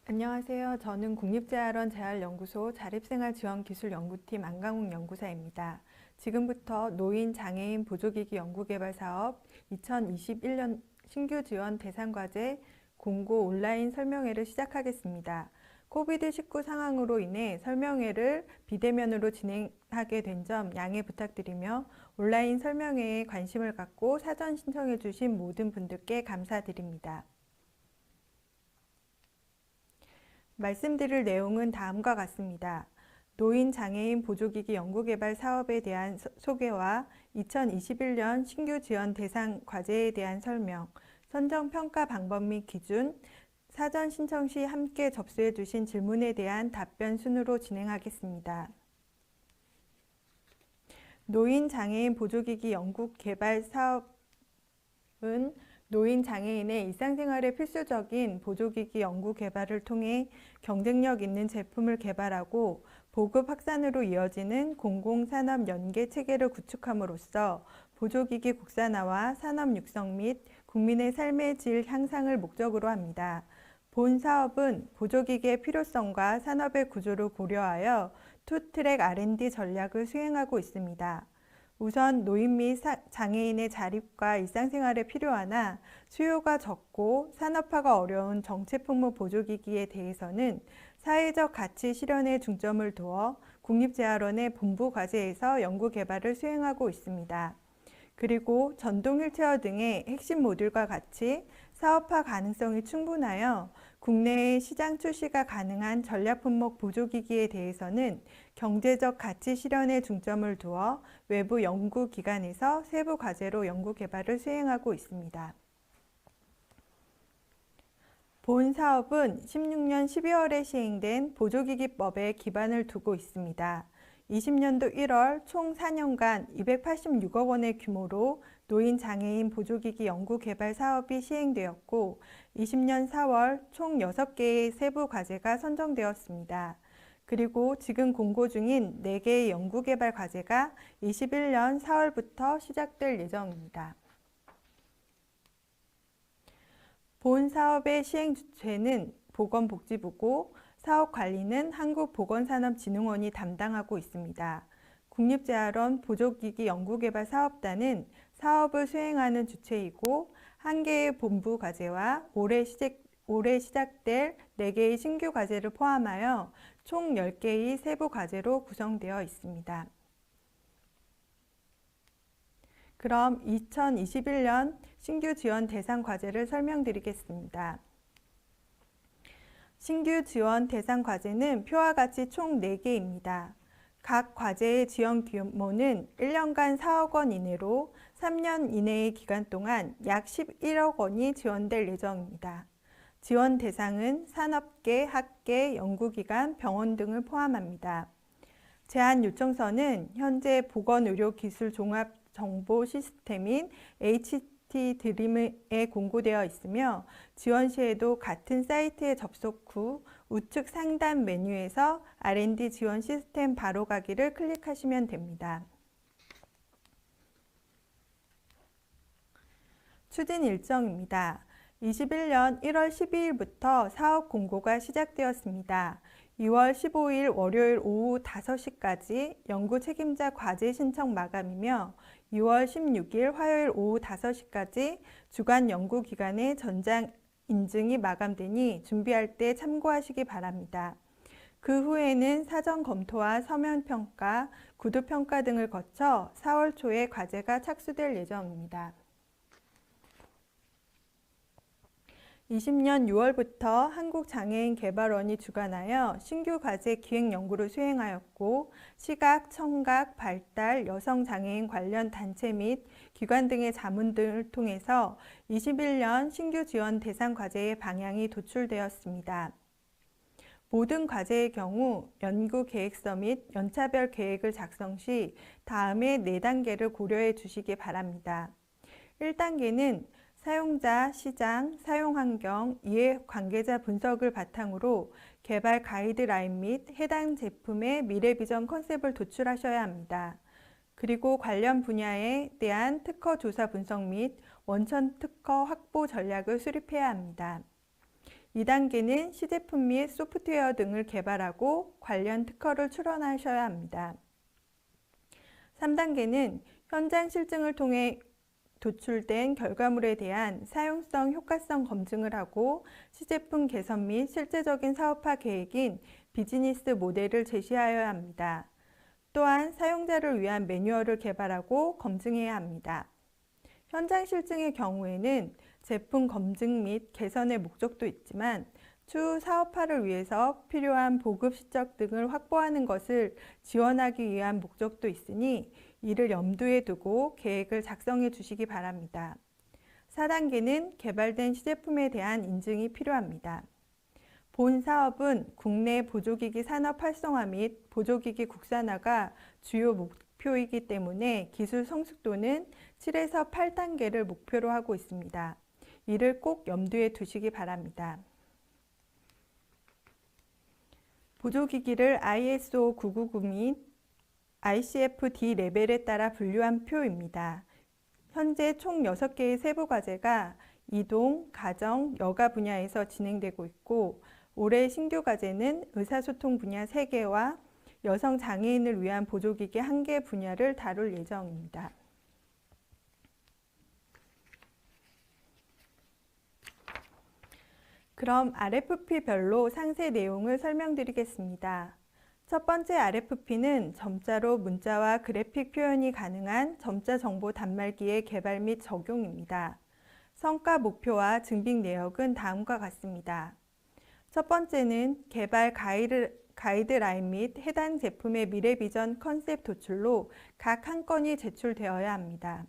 안녕하세요. 저는 국립재활원 재활연구소 자립생활지원기술연구팀 안강욱 연구사입니다. 지금부터 노인 장애인 보조기기 연구개발 사업 2021년 신규 지원 대상과제 공고 온라인 설명회를 시작하겠습니다. 코비드-19 상황으로 인해 설명회를 비대면으로 진행하게 된 점 양해 부탁드리며 온라인 설명회에 관심을 갖고 사전 신청해 주신 모든 분들께 감사드립니다. 말씀드릴 내용은 다음과 같습니다. 노인 장애인 보조기기 연구개발 사업에 대한 소개와 2021년 신규 지원 대상 과제에 대한 설명, 선정 평가 방법 및 기준, 사전 신청 시 함께 접수해 주신 질문에 대한 답변 순으로 진행하겠습니다. 노인 장애인 보조기기 연구개발 사업은 노인 장애인의 일상생활에 필수적인 보조기기 연구 개발을 통해 경쟁력 있는 제품을 개발하고 보급 확산으로 이어지는 공공산업 연계 체계를 구축함으로써 보조기기 국산화와 산업 육성 및 국민의 삶의 질 향상을 목적으로 합니다. 본 사업은 보조기기의 필요성과 산업의 구조를 고려하여 투트랙 R&D 전략을 수행하고 있습니다. 우선 노인 및 장애인의 자립과 일상생활에 필요하나 수요가 적고 산업화가 어려운 정체품목 보조기기에 대해서는 사회적 가치 실현에 중점을 두어 국립재활원의 본부 과제에서 연구 개발을 수행하고 있습니다. 그리고 전동 휠체어 등의 핵심 모듈과 같이 사업화 가능성이 충분하여 국내에 시장 출시가 가능한 전략품목 보조기기에 대해서는 경제적 가치 실현에 중점을 두어 외부 연구기관에서 세부 과제로 연구 개발을 수행하고 있습니다. 본 사업은 16년 12월에 시행된 보조기기법에 기반을 두고 있습니다. 20년도 1월 총 4년간 286억 원의 규모로 노인 장애인 보조기기 연구개발 사업이 시행되었고 20년 4월 총 6개의 세부 과제가 선정되었습니다. 그리고 지금 공고 중인 4개의 연구개발 과제가 21년 4월부터 시작될 예정입니다. 본 사업의 시행 주체는 보건복지부고 사업 관리는 한국보건산업진흥원이 담당하고 있습니다. 국립재활원 보조기기 연구개발 사업단은 사업을 수행하는 주체이고 1개의 본부 과제와 올해 시작될 4개의 신규 과제를 포함하여 총 10개의 세부 과제로 구성되어 있습니다. 그럼 2021년 신규 지원 대상 과제를 설명드리겠습니다. 신규 지원 대상 과제는 표와 같이 총 4개입니다. 각 과제의 지원 규모는 1년간 4억 원 이내로 3년 이내의 기간 동안 약 11억 원이 지원될 예정입니다. 지원 대상은 산업계, 학계, 연구기관, 병원 등을 포함합니다. 제안 요청서는 현재 보건의료기술종합정보시스템인 HT-DREAM에 공고되어 있으며 지원 시에도 같은 사이트에 접속 후 우측 상단 메뉴에서 R&D 지원 시스템 바로가기를 클릭하시면 됩니다. 추진 일정입니다. 21년 1월 12일부터 사업 공고가 시작되었습니다. 2월 15일 월요일 오후 5시까지 연구 책임자 과제 신청 마감이며 2월 16일 화요일 오후 5시까지 주간 연구기관의 전장 인증이 마감되니 준비할 때 참고하시기 바랍니다. 그 후에는 사전 검토와 서면 평가, 구두 평가 등을 거쳐 4월 초에 과제가 착수될 예정입니다. 20년 6월부터 한국장애인개발원이 주관하여 신규 과제 기획 연구를 수행하였고 시각, 청각, 발달, 여성장애인 관련 단체 및 기관 등의 자문 등을 통해서 21년 신규 지원 대상 과제의 방향이 도출되었습니다. 모든 과제의 경우 연구 계획서 및 연차별 계획을 작성 시 다음의 4단계를 고려해 주시기 바랍니다. 1단계는 사용자, 시장, 사용환경, 이해관계자 분석을 바탕으로 개발 가이드라인 및 해당 제품의 미래비전 컨셉을 도출하셔야 합니다. 그리고 관련 분야에 대한 특허 조사 분석 및 원천 특허 확보 전략을 수립해야 합니다. 2단계는 시제품 및 소프트웨어 등을 개발하고 관련 특허를 출원하셔야 합니다. 3단계는 현장 실증을 통해 도출된 결과물에 대한 사용성, 효과성 검증을 하고 시제품 개선 및 실제적인 사업화 계획인 비즈니스 모델을 제시하여야 합니다. 또한 사용자를 위한 매뉴얼을 개발하고 검증해야 합니다. 현장 실증의 경우에는 제품 검증 및 개선의 목적도 있지만 추후 사업화를 위해서 필요한 보급 시적 등을 확보하는 것을 지원하기 위한 목적도 있으니 이를 염두에 두고 계획을 작성해 주시기 바랍니다. 4단계는 개발된 시제품에 대한 인증이 필요합니다. 본 사업은 국내 보조기기 산업 활성화 및 보조기기 국산화가 주요 목표이기 때문에 기술 성숙도는 7에서 8단계를 목표로 하고 있습니다. 이를 꼭 염두에 두시기 바랍니다. 보조기기를 ISO 999 및 ICF-D 레벨에 따라 분류한 표입니다. 현재 총 6개의 세부 과제가 이동, 가정, 여가 분야에서 진행되고 있고 올해 신규 과제는 의사소통 분야 3개와 여성 장애인을 위한 보조기기 1개 분야를 다룰 예정입니다. 그럼 RFP별로 상세 내용을 설명드리겠습니다. 첫 번째 RFP는 점자로 문자와 그래픽 표현이 가능한 점자 정보 단말기의 개발 및 적용입니다. 성과 목표와 증빙 내역은 다음과 같습니다. 첫 번째는 개발 가이드라인 및 해당 제품의 미래 비전 컨셉 도출로 각 한 건이 제출되어야 합니다.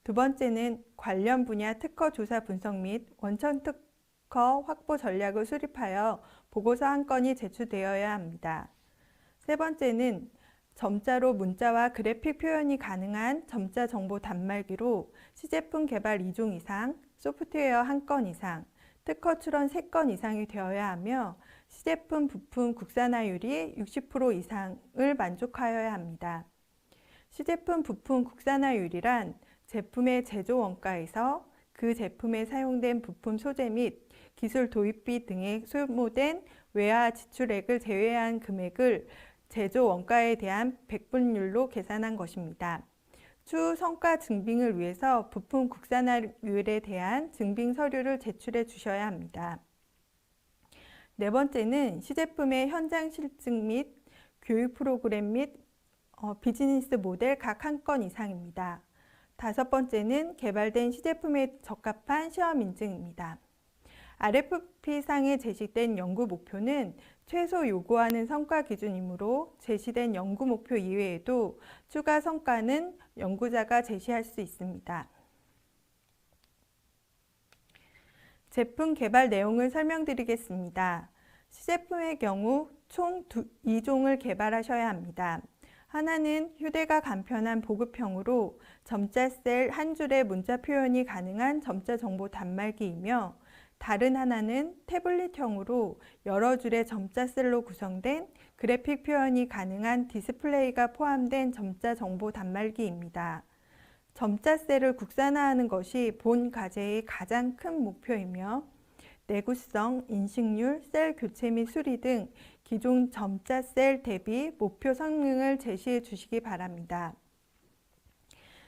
두 번째는 관련 분야 특허 조사 분석 및 원천 특허 확보 전략을 수립하여 보고서 한 건이 제출되어야 합니다. 세 번째는 점자로 문자와 그래픽 표현이 가능한 점자 정보 단말기로 시제품 개발 2종 이상, 소프트웨어 1건 이상, 특허 출원 3건 이상이 되어야 하며 시제품 부품 국산화율이 60% 이상을 만족하여야 합니다. 시제품 부품 국산화율이란 제품의 제조 원가에서 그 제품에 사용된 부품 소재 및 기술 도입비 등에 소모된 외화 지출액을 제외한 금액을 제조 원가에 대한 백분율로 계산한 것입니다. 추후 성과 증빙을 위해서 부품 국산화율에 대한 증빙 서류를 제출해 주셔야 합니다. 네 번째는 시제품의 현장 실증 및 교육 프로그램 및 비즈니스 모델 각 한 건 이상입니다. 다섯 번째는 개발된 시제품에 적합한 시험 인증입니다. RFP상에 제시된 연구 목표는 최소 요구하는 성과 기준이므로 제시된 연구 목표 이외에도 추가 성과는 연구자가 제시할 수 있습니다. 제품 개발 내용을 설명드리겠습니다. 시제품의 경우 총 2종을 개발하셔야 합니다. 하나는 휴대가 간편한 보급형으로 점자셀 한 줄의 문자 표현이 가능한 점자 정보 단말기이며 다른 하나는 태블릿형으로 여러 줄의 점자셀로 구성된 그래픽 표현이 가능한 디스플레이가 포함된 점자 정보 단말기입니다. 점자셀을 국산화하는 것이 본 과제의 가장 큰 목표이며 내구성, 인식률, 셀 교체 및 수리 등 기존 점자셀 대비 목표 성능을 제시해 주시기 바랍니다.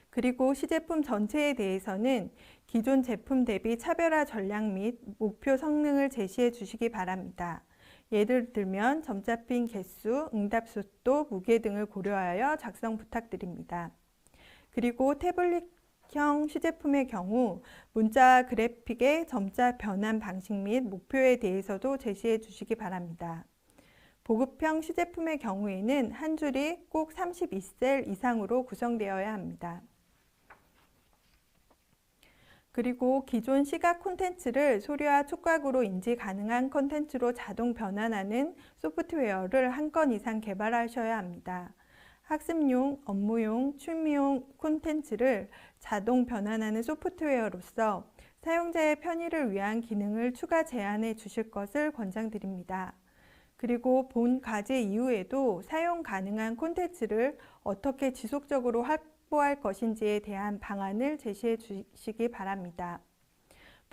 그리고 시제품 전체에 대해서는 기존 제품 대비 차별화 전략 및 목표 성능을 제시해 주시기 바랍니다. 예를 들면 점자핀 개수, 응답 속도, 무게 등을 고려하여 작성 부탁드립니다. 그리고 태블릿형 시제품의 경우 문자와 그래픽의 점자 변환 방식 및 목표에 대해서도 제시해 주시기 바랍니다. 보급형 시제품의 경우에는 한 줄이 꼭 32셀 이상으로 구성되어야 합니다. 그리고 기존 시각 콘텐츠를 소리와 촉각으로 인지 가능한 콘텐츠로 자동 변환하는 소프트웨어를 한 건 이상 개발하셔야 합니다. 학습용, 업무용, 취미용 콘텐츠를 자동 변환하는 소프트웨어로서 사용자의 편의를 위한 기능을 추가 제안해 주실 것을 권장드립니다. 그리고 본 과제 이후에도 사용 가능한 콘텐츠를 어떻게 지속적으로 확보할 것인지에 대한 방안을 제시해 주시기 바랍니다.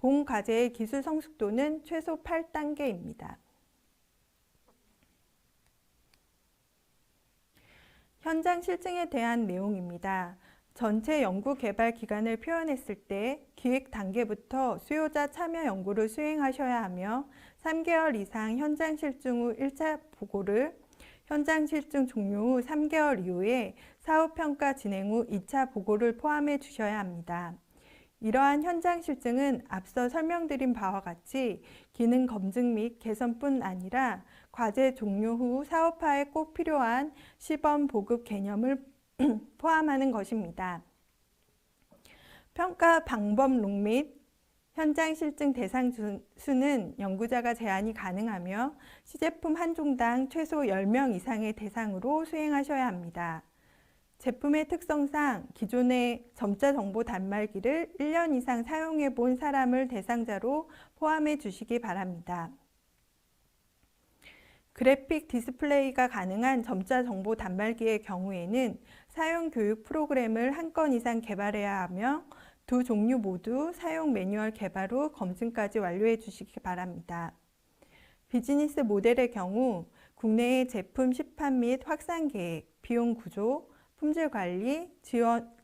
본 과제의 기술 성숙도는 최소 8단계입니다. 현장 실증에 대한 내용입니다. 전체 연구 개발 기간을 표현했을 때 기획 단계부터 수요자 참여 연구를 수행하셔야 하며 3개월 이상 현장 실증 후 1차 보고를, 현장 실증 종료 후 3개월 이후에 사후평가 진행 후 2차 보고를 포함해 주셔야 합니다. 이러한 현장 실증은 앞서 설명드린 바와 같이 기능 검증 및 개선뿐 아니라 과제 종료 후 사업화에 꼭 필요한 시범 보급 개념을 포함하는 것입니다. 평가 방법론 및 현장 실증 대상 수는 연구자가 제한이 가능하며 시제품 한 종당 최소 10명 이상의 대상으로 수행하셔야 합니다. 제품의 특성상 기존의 점자 정보 단말기를 1년 이상 사용해 본 사람을 대상자로 포함해 주시기 바랍니다. 그래픽 디스플레이가 가능한 점자 정보 단말기의 경우에는 사용 교육 프로그램을 한 건 이상 개발해야 하며 두 종류 모두 사용 매뉴얼 개발 후 검증까지 완료해 주시기 바랍니다. 비즈니스 모델의 경우 국내의 제품 시판 및 확산 계획, 비용 구조, 품질 관리,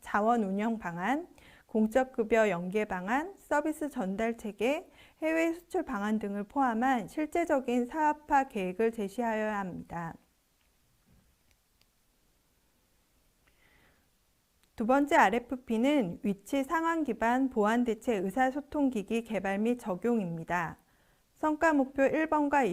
자원 운영 방안, 공적 급여 연계 방안, 서비스 전달 체계, 해외 수출 방안 등을 포함한 실제적인 사업화 계획을 제시하여야 합니다. 두 번째 RFP는 위치 상황 기반 보안 대체 의사소통 기기 개발 및 적용입니다. 성과 목표 1번과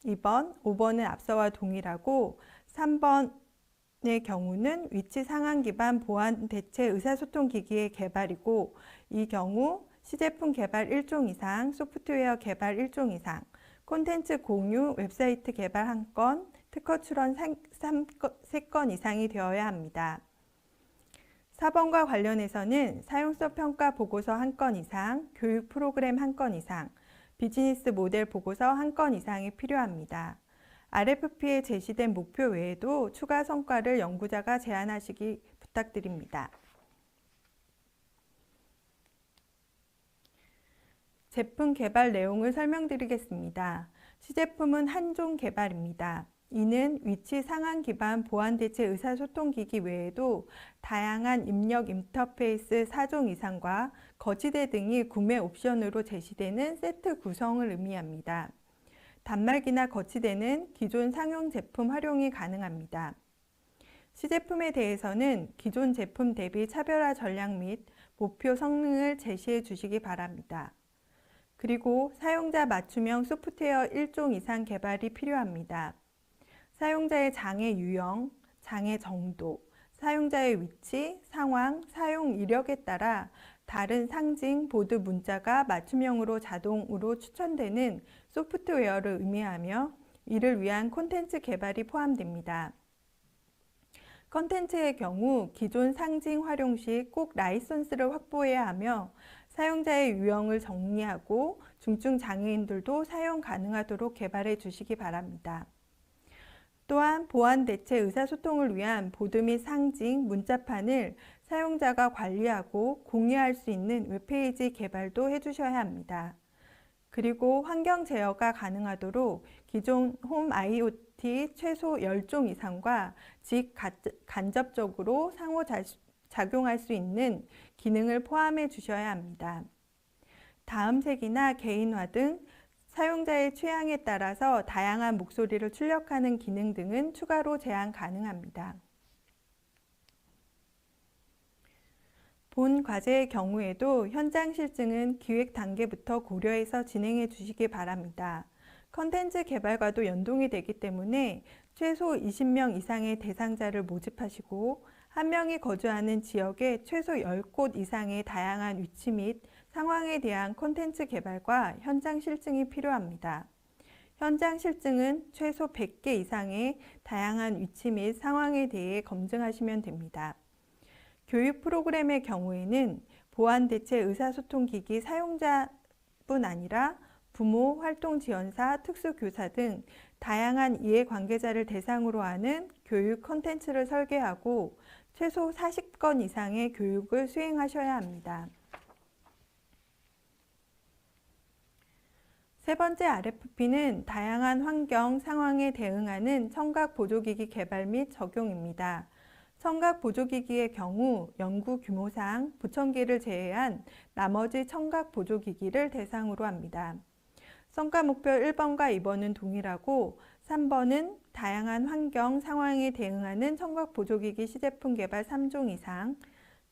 2번, 5번은 앞서와 동일하고 3번의 경우는 위치 상황 기반 보안 대체 의사소통 기기의 개발이고 이 경우 시제품 개발 1종 이상, 소프트웨어 개발 1종 이상, 콘텐츠 공유, 웹사이트 개발 1건, 특허 출원 3건 이상이 되어야 합니다. 4번과 관련해서는 사용성 평가 보고서 1건 이상, 교육 프로그램 1건 이상, 비즈니스 모델 보고서 1건 이상이 필요합니다. RFP에 제시된 목표 외에도 추가 성과를 연구자가 제안하시기 부탁드립니다. 제품 개발 내용을 설명드리겠습니다. 시제품은 한 종 개발입니다. 이는 위치 상황 기반 보안 대체 의사소통 기기 외에도 다양한 입력 인터페이스 4종 이상과 거치대 등이 구매 옵션으로 제시되는 세트 구성을 의미합니다. 단말기나 거치대는 기존 상용 제품 활용이 가능합니다. 시제품에 대해서는 기존 제품 대비 차별화 전략 및 목표 성능을 제시해 주시기 바랍니다. 그리고 사용자 맞춤형 소프트웨어 1종 이상 개발이 필요합니다. 사용자의 장애 유형, 장애 정도, 사용자의 위치, 상황, 사용 이력에 따라 다른 상징, 보드 문자가 맞춤형으로 자동으로 추천되는 소프트웨어를 의미하며 이를 위한 콘텐츠 개발이 포함됩니다. 콘텐츠의 경우 기존 상징 활용 시 꼭 라이선스를 확보해야 하며 사용자의 유형을 정리하고 중증 장애인들도 사용 가능하도록 개발해 주시기 바랍니다. 또한 보안 대체 의사소통을 위한 보드 및 상징, 문자판을 사용자가 관리하고 공유할 수 있는 웹페이지 개발도 해주셔야 합니다. 그리고 환경 제어가 가능하도록 기존 홈 IoT 최소 10종 이상과 간접적으로 상호작용할 수 있는 기능을 포함해 주셔야 합니다. 다음색이나 개인화 등 사용자의 취향에 따라서 다양한 목소리를 출력하는 기능 등은 추가로 제한 가능합니다. 본 과제의 경우에도 현장 실증은 기획 단계부터 고려해서 진행해 주시기 바랍니다. 컨텐츠 개발과도 연동이 되기 때문에 최소 20명 이상의 대상자를 모집하시고 한 명이 거주하는 지역에 최소 10곳 이상의 다양한 위치 및 상황에 대한 콘텐츠 개발과 현장 실증이 필요합니다. 현장 실증은 최소 100개 이상의 다양한 위치 및 상황에 대해 검증하시면 됩니다. 교육 프로그램의 경우에는 보안 대체 의사소통 기기 사용자뿐 아니라 부모, 활동지원사, 특수교사 등 다양한 이해관계자를 대상으로 하는 교육 콘텐츠를 설계하고 최소 40건 이상의 교육을 수행하셔야 합니다. 세 번째 RFP는 다양한 환경, 상황에 대응하는 청각 보조기기 개발 및 적용입니다. 청각 보조기기의 경우 연구 규모상 보청기를 제외한 나머지 청각 보조기기를 대상으로 합니다. 성과 목표 1번과 2번은 동일하고 3번은 다양한 환경, 상황에 대응하는 청각 보조기기 시제품 개발 3종 이상,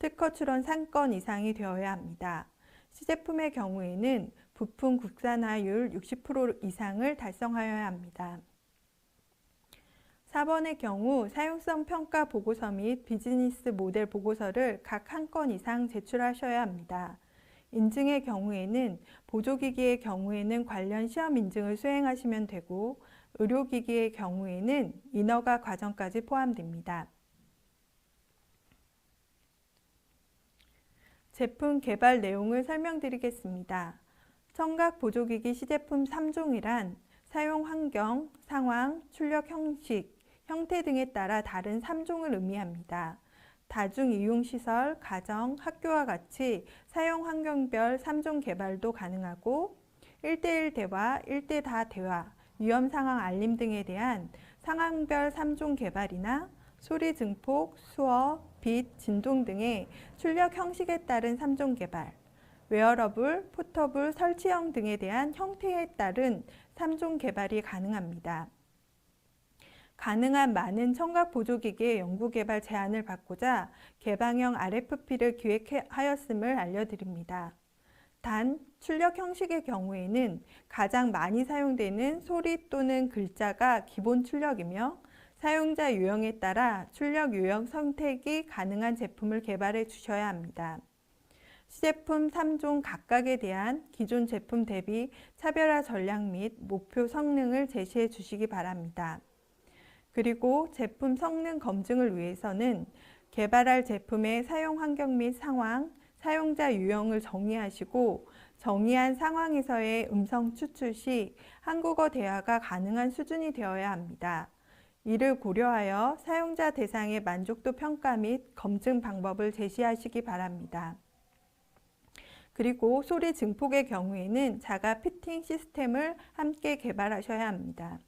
특허 출원 3건 이상이 되어야 합니다. 시제품의 경우에는 부품 국산화율 60% 이상을 달성하여야 합니다. 4번의 경우 사용성 평가 보고서 및 비즈니스 모델 보고서를 각 한 건 이상 제출하셔야 합니다. 인증의 경우에는 보조기기의 경우에는 관련 시험 인증을 수행하시면 되고 의료기기의 경우에는 인허가 과정까지 포함됩니다. 제품 개발 내용을 설명드리겠습니다. 청각 보조기기 시제품 3종이란 사용 환경, 상황, 출력 형식, 형태 등에 따라 다른 3종을 의미합니다. 다중이용시설, 가정, 학교와 같이 사용 환경별 3종 개발도 가능하고 1:1 대화, 1:다 대화, 위험 상황 알림 등에 대한 상황별 3종 개발이나 소리 증폭, 수어, 빛, 진동 등의 출력 형식에 따른 3종 개발, 웨어러블, 포터블, 설치형 등에 대한 형태에 따른 3종 개발이 가능합니다. 가능한 많은 청각 보조기기의 연구개발 제안을 받고자 개방형 RFP를 기획하였음을 알려드립니다. 단, 출력 형식의 경우에는 가장 많이 사용되는 소리 또는 글자가 기본 출력이며 사용자 유형에 따라 출력 유형 선택이 가능한 제품을 개발해 주셔야 합니다. 시제품 3종 각각에 대한 기존 제품 대비 차별화 전략 및 목표 성능을 제시해 주시기 바랍니다. 그리고 제품 성능 검증을 위해서는 개발할 제품의 사용 환경 및 상황, 사용자 유형을 정의하시고 정의한 상황에서의 음성 추출 시 한국어 대화가 가능한 수준이 되어야 합니다. 이를 고려하여 사용자 대상의 만족도 평가 및 검증 방법을 제시하시기 바랍니다. 그리고 소리 증폭의 경우에는 자가 피팅 시스템을 함께 개발하셔야 합니다.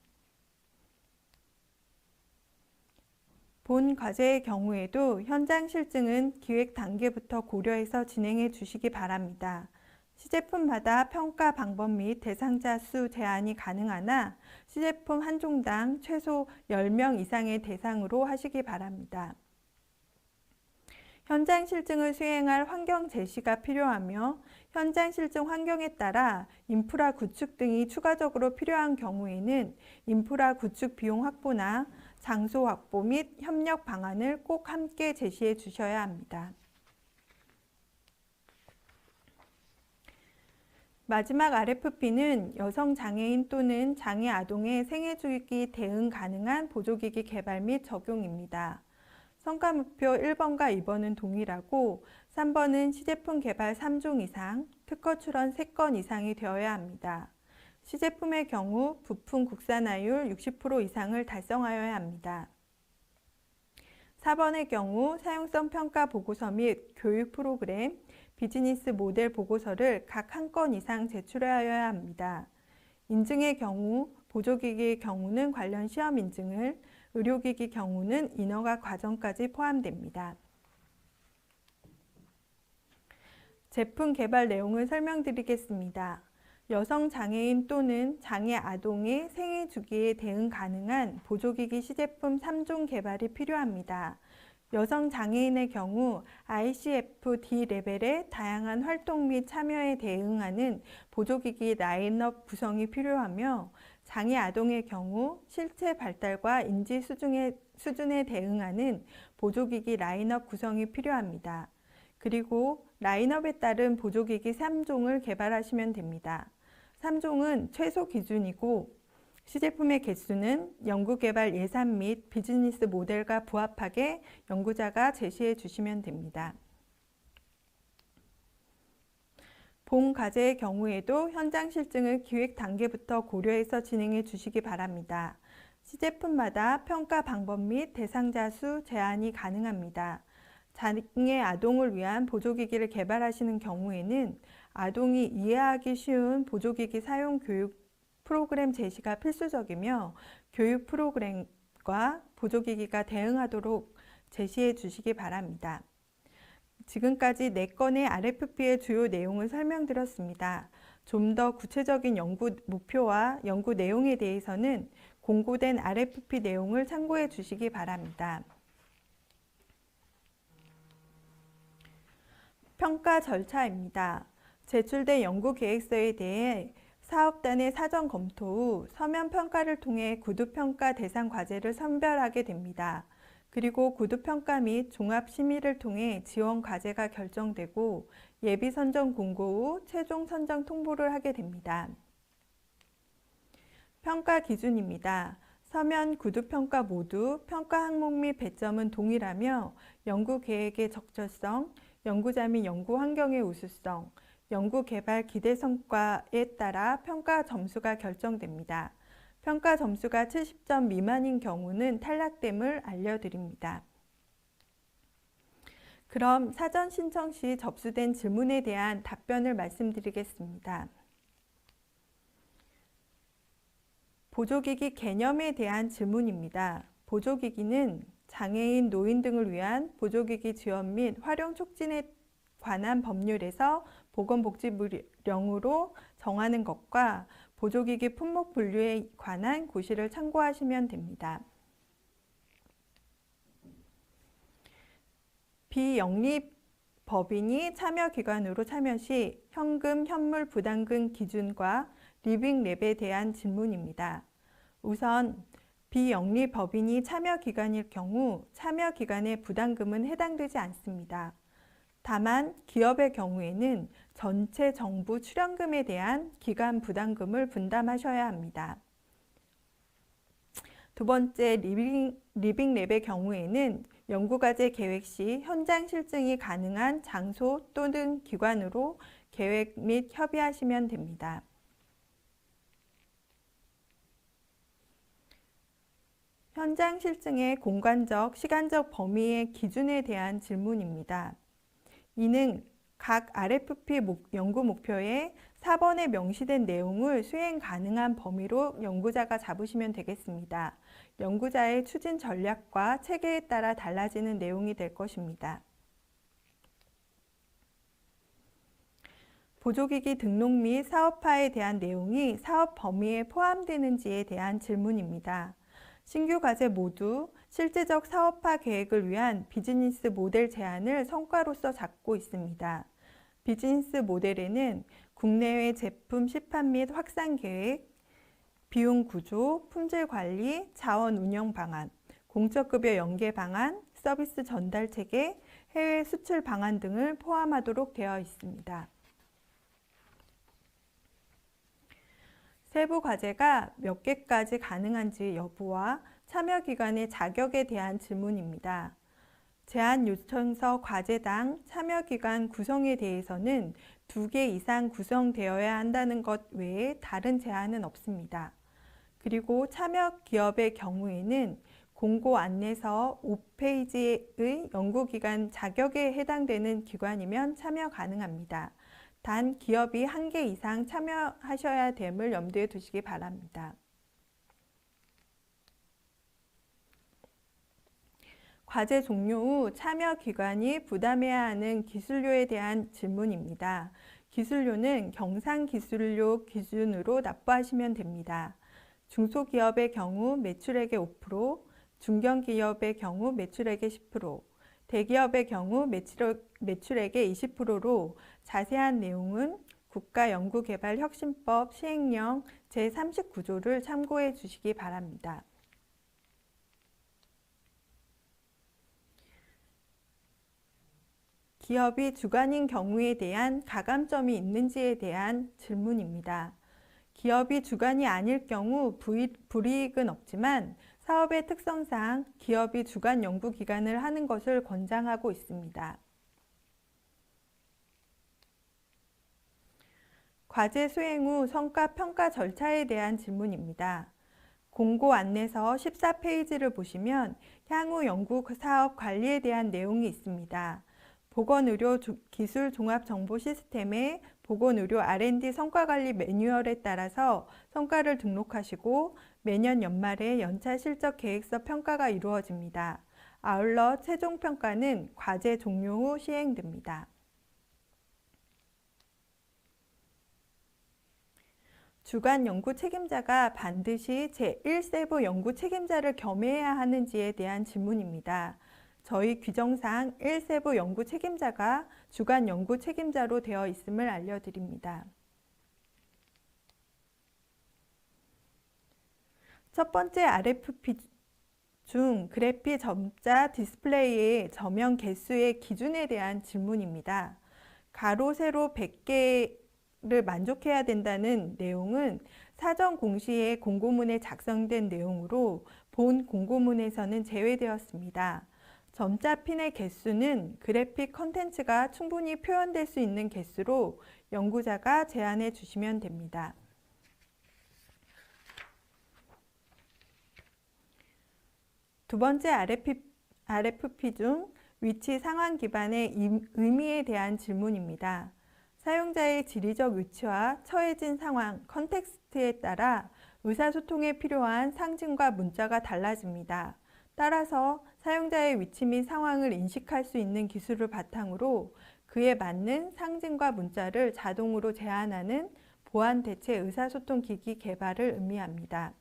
본 과제의 경우에도 현장 실증은 기획 단계부터 고려해서 진행해 주시기 바랍니다. 시제품마다 평가 방법 및 대상자 수 제한이 가능하나 시제품 한 종당 최소 10명 이상의 대상으로 하시기 바랍니다. 현장 실증을 수행할 환경 제시가 필요하며 현장 실증 환경에 따라 인프라 구축 등이 추가적으로 필요한 경우에는 인프라 구축 비용 확보나 장소 확보 및 협력 방안을 꼭 함께 제시해 주셔야 합니다. 마지막 RFP는 여성 장애인 또는 장애 아동의 생애주기 대응 가능한 보조기기 개발 및 적용입니다. 성과 목표 1번과 2번은 동일하고 3번은 시제품 개발 3종 이상, 특허 출원 3건 이상이 되어야 합니다. 시제품의 경우 부품 국산화율 60% 이상을 달성하여야 합니다. 4번의 경우 사용성 평가 보고서 및 교육 프로그램, 비즈니스 모델 보고서를 각 한 건 이상 제출하여야 합니다. 인증의 경우 보조기기의 경우는 관련 시험 인증을, 의료기기 경우는 인허가 과정까지 포함됩니다. 제품 개발 내용을 설명드리겠습니다. 여성 장애인 또는 장애 아동의 생애 주기에 대응 가능한 보조기기 시제품 3종 개발이 필요합니다. 여성 장애인의 경우 ICF-D 레벨의 다양한 활동 및 참여에 대응하는 보조기기 라인업 구성이 필요하며 장애 아동의 경우 실체 발달과 인지 수준에 대응하는 보조기기 라인업 구성이 필요합니다. 그리고 라인업에 따른 보조기기 3종을 개발하시면 됩니다. 3종은 최소 기준이고 시제품의 개수는 연구개발 예산 및 비즈니스 모델과 부합하게 연구자가 제시해 주시면 됩니다. 본 과제의 경우에도 현장 실증을 기획 단계부터 고려해서 진행해 주시기 바랍니다. 시제품마다 평가 방법 및 대상자 수 제한이 가능합니다. 장애 아동을 위한 보조기기를 개발하시는 경우에는 아동이 이해하기 쉬운 보조기기 사용 교육 프로그램 제시가 필수적이며 교육 프로그램과 보조기기가 대응하도록 제시해 주시기 바랍니다. 지금까지 4건의 RFP의 주요 내용을 설명드렸습니다. 좀 더 구체적인 연구 목표와 연구 내용에 대해서는 공고된 RFP 내용을 참고해 주시기 바랍니다. 평가 절차입니다. 제출된 연구 계획서에 대해 사업단의 사전 검토 후 서면 평가를 통해 구두평가 대상 과제를 선별하게 됩니다. 그리고 구두평가 및 종합심의를 통해 지원 과제가 결정되고 예비 선정 공고 후 최종 선정 통보를 하게 됩니다. 평가 기준입니다. 서면, 구두평가 모두 평가 항목 및 배점은 동일하며 연구 계획의 적절성, 연구자 및 연구 환경의 우수성, 연구 개발 기대 성과에 따라 평가 점수가 결정됩니다. 평가 점수가 70점 미만인 경우는 탈락됨을 알려드립니다. 그럼 사전 신청 시 접수된 질문에 대한 답변을 말씀드리겠습니다. 보조기기 개념에 대한 질문입니다. 보조기기는 장애인, 노인 등을 위한 보조기기 지원 및 활용 촉진에 관한 법률에서 보건복지부령으로 정하는 것과 보조기기 품목 분류에 관한 고시를 참고하시면 됩니다. 비영리법인이 참여기관으로 참여 시 현금, 현물 부담금 기준과 리빙랩에 대한 질문입니다. 우선 비영리법인이 참여기관일 경우 참여기관의 부담금은 해당되지 않습니다. 다만 기업의 경우에는 전체 정부 출연금에 대한 기관 부담금을 분담하셔야 합니다. 두 번째, 리빙랩의 경우에는 연구과제 계획 시 현장 실증이 가능한 장소 또는 기관으로 계획 및 협의하시면 됩니다. 현장 실증의 공간적, 시간적 범위의 기준에 대한 질문입니다. 이는 각 RFP 연구 목표에 4번에 명시된 내용을 수행 가능한 범위로 연구자가 잡으시면 되겠습니다. 연구자의 추진 전략과 체계에 따라 달라지는 내용이 될 것입니다. 보조기기 등록 및 사업화에 대한 내용이 사업 범위에 포함되는지에 대한 질문입니다. 신규 과제 모두 실제적 사업화 계획을 위한 비즈니스 모델 제안을 성과로서 잡고 있습니다. 비즈니스 모델에는 국내외 제품 시판 및 확산 계획, 비용 구조, 품질 관리, 자원 운영 방안, 공적급여 연계 방안, 서비스 전달 체계, 해외 수출 방안 등을 포함하도록 되어 있습니다. 세부 과제가 몇 개까지 가능한지 여부와 참여기관의 자격에 대한 질문입니다. 제안 요청서 과제당 참여기관 구성에 대해서는 2개 이상 구성되어야 한다는 것 외에 다른 제한은 없습니다. 그리고 참여 기업의 경우에는 공고 안내서 5페이지의 연구기관 자격에 해당되는 기관이면 참여 가능합니다. 단 기업이 1개 이상 참여하셔야 됨을 염두에 두시기 바랍니다. 과제 종료 후 참여기관이 부담해야 하는 기술료에 대한 질문입니다. 기술료는 경상기술료 기준으로 납부하시면 됩니다. 중소기업의 경우 매출액의 5%, 중견기업의 경우 매출액의 10%, 대기업의 경우 매출액의 20%로 자세한 내용은 국가연구개발혁신법 시행령 제39조를 참고해 주시기 바랍니다. 기업이 주관인 경우에 대한 가감점이 있는지에 대한 질문입니다. 기업이 주관이 아닐 경우 불이익은 없지만 사업의 특성상 기업이 주관 연구기관을 하는 것을 권장하고 있습니다. 과제 수행 후 성과 평가 절차에 대한 질문입니다. 공고 안내서 14페이지를 보시면 향후 연구 사업 관리에 대한 내용이 있습니다. 보건의료 기술 종합 정보 시스템의 보건의료 R&D 성과관리 매뉴얼에 따라서 성과를 등록하시고 매년 연말에 연차 실적 계획서 평가가 이루어집니다. 아울러 최종 평가는 과제 종료 후 시행됩니다. 주간 연구 책임자가 반드시 제1세부 연구 책임자를 겸해야 하는지에 대한 질문입니다. 저희 규정상 1세부 연구 책임자가 주간 연구 책임자로 되어 있음을 알려드립니다. 첫 번째 RFP 중 그래피 점자 디스플레이의 저명 개수의 기준에 대한 질문입니다. 가로, 세로 100개를 만족해야 된다는 내용은 사전 공시에 공고문에 작성된 내용으로 본 공고문에서는 제외되었습니다. 점자 핀의 개수는 그래픽 컨텐츠가 충분히 표현될 수 있는 개수로 연구자가 제안해 주시면 됩니다. 두 번째 RFP 중 위치 상황 기반의 의미에 대한 질문입니다. 사용자의 지리적 위치와 처해진 상황, 컨텍스트에 따라 의사소통에 필요한 상징과 문자가 달라집니다. 따라서 사용자의 위치 및 상황을 인식할 수 있는 기술을 바탕으로 그에 맞는 상징과 문자를 자동으로 제안하는 보안 대체 의사소통 기기 개발을 의미합니다.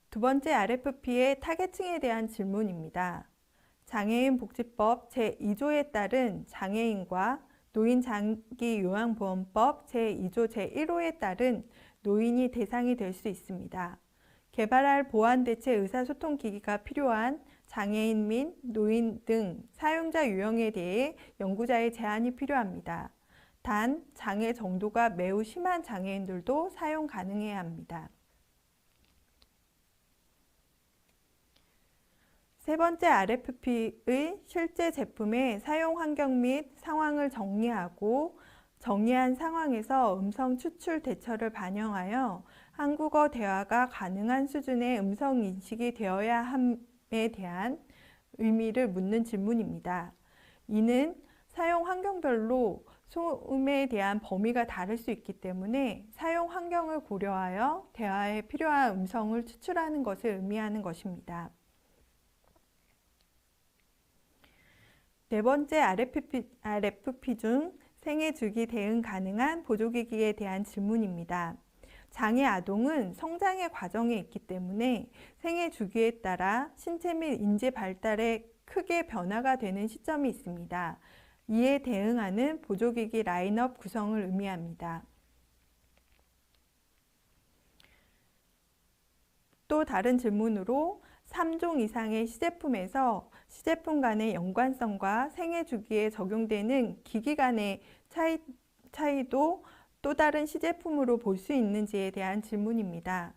두 번째 RFP의 타겟층에 대한 질문입니다. 장애인 복지법 제2조에 따른 장애인과 노인장기요양보험법 제2조 제1호에 따른 노인이 대상이 될 수 있습니다. 개발할 보안 대체 의사소통 기기가 필요한 장애인 및 노인 등 사용자 유형에 대해 연구자의 제안이 필요합니다. 단, 장애 정도가 매우 심한 장애인들도 사용 가능해야 합니다. 세 번째 RFP의 실제 제품의 사용 환경 및 상황을 정리하고 정리한 상황에서 음성 추출 대처를 반영하여 한국어 대화가 가능한 수준의 음성 인식이 되어야 함에 대한 의미를 묻는 질문입니다. 이는 사용 환경별로 소음에 대한 범위가 다를 수 있기 때문에 사용 환경을 고려하여 대화에 필요한 음성을 추출하는 것을 의미하는 것입니다. 네 번째 RFP 중 생애 주기 대응 가능한 보조기기에 대한 질문입니다. 장애 아동은 성장의 과정에 있기 때문에 생애 주기에 따라 신체 및 인지 발달에 크게 변화가 되는 시점이 있습니다. 이에 대응하는 보조기기 라인업 구성을 의미합니다. 또 다른 질문으로 3종 이상의 시제품에서 시제품 간의 연관성과 생애 주기에 적용되는 기기 간의 차이도 또 다른 시제품으로 볼 수 있는지에 대한 질문입니다.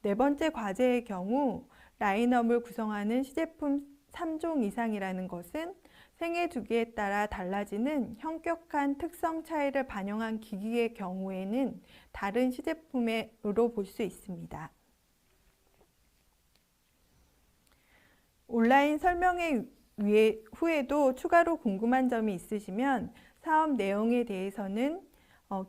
네 번째 과제의 경우 라인업을 구성하는 시제품 3종 이상이라는 것은 생애 주기에 따라 달라지는 현격한 특성 차이를 반영한 기기의 경우에는 다른 시제품으로 볼 수 있습니다. 온라인 설명회 후에도 추가로 궁금한 점이 있으시면 사업 내용에 대해서는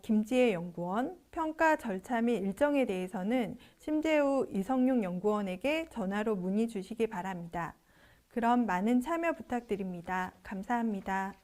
김지혜 연구원, 평가 절차 및 일정에 대해서는 심재우 이성용 연구원에게 전화로 문의 주시기 바랍니다. 그럼 많은 참여 부탁드립니다. 감사합니다.